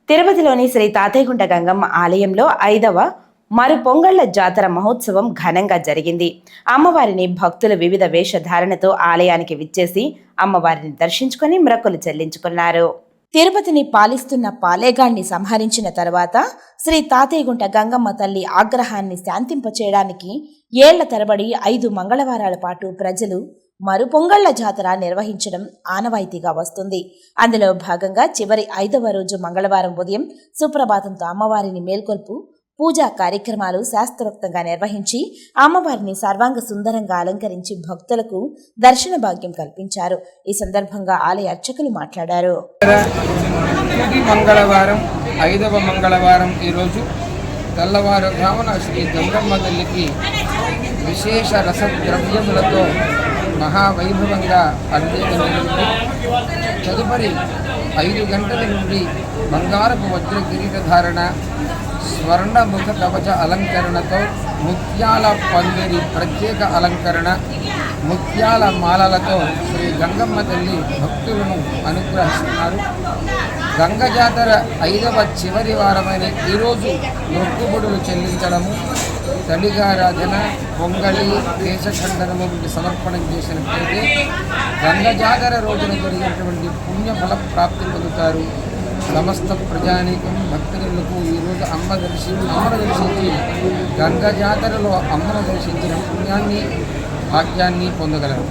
తిరుపతిలోని శ్రీ తాతయ్యగుంట గంగమ్మ ఆలయంలో 5వ మరుపొంగళ్ల జాతర మహోత్సవం ఘనంగా జరిగింది. అమ్మవారిని భక్తులు వివిధ వేషధారణతో ఆలయానికి విచ్చేసి అమ్మవారిని దర్శించుకుని మొక్కులు చెల్లించుకున్నారు. తిరుపతిని పాలిస్తున్న పాలేగాన్ని సంహరించిన తరువాత శ్రీ తాతయ్యగుంట గంగమ్మ తల్లి ఆగ్రహాన్ని శాంతింపచేయడానికి ఏళ్ల తరబడి 5 మంగళవారాల పాటు ప్రజలు మరుపొంగళ్ల జాతర నిర్వహించడం ఆనవాయితీగా వస్తుంది. అందులో భాగంగా చివరి 5వ రోజు మంగళవారం ఉదయం సుప్రభాతంతో అమ్మవారిని మేల్కొల్పు పూజా కార్యక్రమాలు శాస్త్రోక్తంగా నిర్వహించి అమ్మవారిని సర్వాంగ సుందరంగా అలంకరించి భక్తులకు దర్శన భాగ్యం కల్పించారు. ఈ సందర్భంగా ఆలయ అర్చకులు మాట్లాడారు. మంగళవారం 5వ మంగళవారం ఈరోజు తెల్లవారుజామున శ్రీ గంగమ్మ తల్లికి విశేష రసద్రవ్యములతో మహావైభవంగా అభిషేకం జరిగింది. తదుపరి 5 గంటల నుండి బంగారపు వజ్ర కిరీటధారణ, స్వర్ణముఖ కవచ అలంకరణతో ముత్యాల పందిరి ప్రత్యేక అలంకరణ, ముత్యాల మాలలతో శ్రీ గంగమ్మ తల్లి భక్తులను అనుగ్రహిస్తున్నారు. గంగ జాతర 5వ చివరి వారమైన ఈరోజు మొక్కుబడులు చెల్లించడము, తల్లిగారాధన, పొంగళి, కేశఖండనము సమర్పణం చేసినట్లయితే గంగ జాతర రోజున జరిగినటువంటి పుణ్యఫల ప్రాప్తి పొందుతారు. సమస్త ప్రజానీకం భక్తులకు ఈరోజు అమ్మను దర్శించి గంగ జాతరలో అమ్మను దర్శించిన పుణ్యాన్ని భాగ్యాన్ని పొందగలరు.